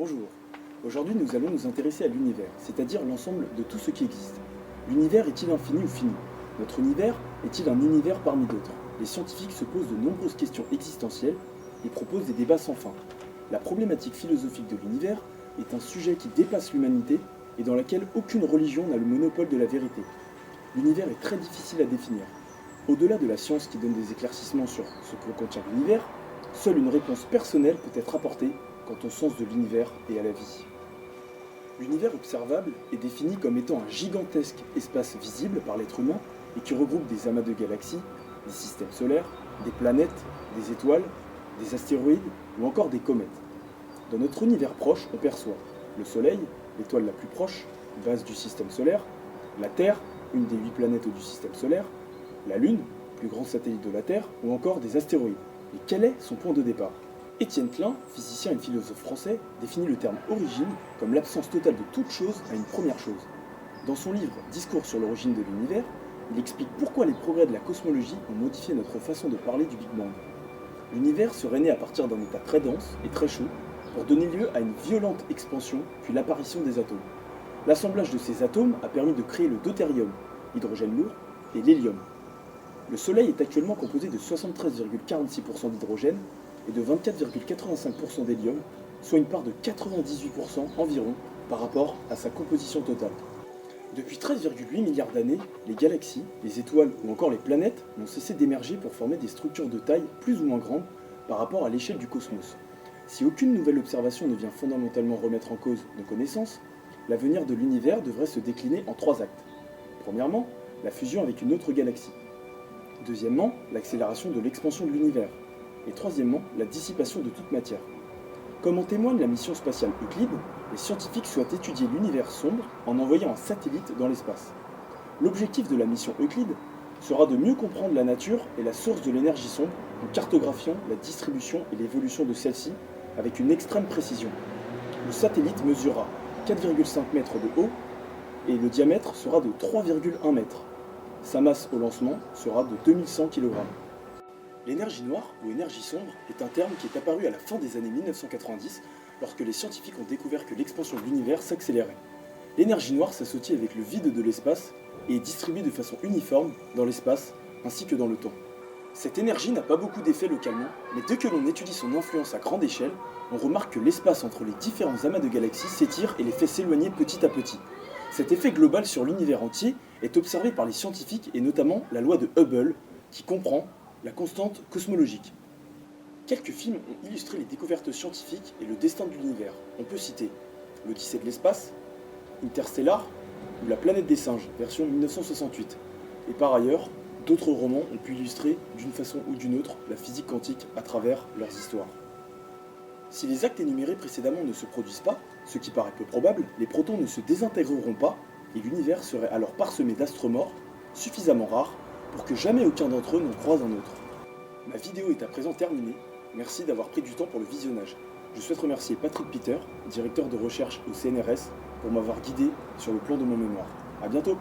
Bonjour. Aujourd'hui, nous allons nous intéresser à l'univers, c'est-à-dire l'ensemble de tout ce qui existe. L'univers est-il infini ou fini? Notre univers est-il un univers parmi d'autres? Les scientifiques se posent de nombreuses questions existentielles et proposent des débats sans fin. La problématique philosophique de l'univers est un sujet qui dépasse l'humanité et dans laquelle aucune religion n'a le monopole de la vérité. L'univers est très difficile à définir. Au-delà de la science qui donne des éclaircissements sur ce que contient l'univers, seule une réponse personnelle peut être apportée quant au sens de l'univers et à la vie. L'univers observable est défini comme étant un gigantesque espace visible par l'être humain et qui regroupe des amas de galaxies, des systèmes solaires, des planètes, des étoiles, des astéroïdes ou encore des comètes. Dans notre univers proche, on perçoit le Soleil, l'étoile la plus proche, base du système solaire, la Terre, une des 8 planètes du système solaire, la Lune, plus grand satellite de la Terre, ou encore des astéroïdes. Et quel est son point de départ? Étienne Klein, physicien et philosophe français, définit le terme origine comme l'absence totale de toute chose à une première chose. Dans son livre Discours sur l'origine de l'univers, il explique pourquoi les progrès de la cosmologie ont modifié notre façon de parler du Big Bang. L'univers serait né à partir d'un état très dense et très chaud pour donner lieu à une violente expansion puis l'apparition des atomes. L'assemblage de ces atomes a permis de créer le deutérium, hydrogène lourd, et l'hélium. Le Soleil est actuellement composé de 73,46% d'hydrogène et de 24,85% d'hélium, soit une part de 98% environ par rapport à sa composition totale. Depuis 13,8 milliards d'années, les galaxies, les étoiles ou encore les planètes n'ont cessé d'émerger pour former des structures de taille plus ou moins grande par rapport à l'échelle du cosmos. Si aucune nouvelle observation ne vient fondamentalement remettre en cause nos connaissances, l'avenir de l'univers devrait se décliner en 3 actes. Premièrement, la fusion avec une autre galaxie. Deuxièmement, l'accélération de l'expansion de l'univers. Et troisièmement, la dissipation de toute matière. Comme en témoigne la mission spatiale Euclide, les scientifiques souhaitent étudier l'univers sombre en envoyant un satellite dans l'espace. L'objectif de la mission Euclide sera de mieux comprendre la nature et la source de l'énergie sombre en cartographiant la distribution et l'évolution de celle-ci avec une extrême précision. Le satellite mesurera 4,5 mètres de haut et le diamètre sera de 3,1 mètres. Sa masse au lancement sera de 2100 kg. L'énergie noire, ou énergie sombre, est un terme qui est apparu à la fin des années 1990, lorsque les scientifiques ont découvert que l'expansion de l'univers s'accélérait. L'énergie noire s'associe avec le vide de l'espace et est distribuée de façon uniforme dans l'espace ainsi que dans le temps. Cette énergie n'a pas beaucoup d'effet localement, mais dès que l'on étudie son influence à grande échelle, on remarque que l'espace entre les différents amas de galaxies s'étire et les fait s'éloigner petit à petit. Cet effet global sur l'univers entier est observé par les scientifiques et notamment la loi de Hubble, qui comprend la constante cosmologique. Quelques films ont illustré les découvertes scientifiques et le destin de l'univers. On peut citer l'Odyssée de l'espace, Interstellar ou La planète des singes, version 1968. Et par ailleurs, d'autres romans ont pu illustrer d'une façon ou d'une autre la physique quantique à travers leurs histoires. Si les actes énumérés précédemment ne se produisent pas, ce qui paraît peu probable, les protons ne se désintégreront pas et l'univers serait alors parsemé d'astres morts, suffisamment rares pour que jamais aucun d'entre eux n'en croise un autre. Ma vidéo est à présent terminée, merci d'avoir pris du temps pour le visionnage. Je souhaite remercier Patrick Peter, directeur de recherche au CNRS, pour m'avoir guidé sur le plan de mon mémoire. A bientôt!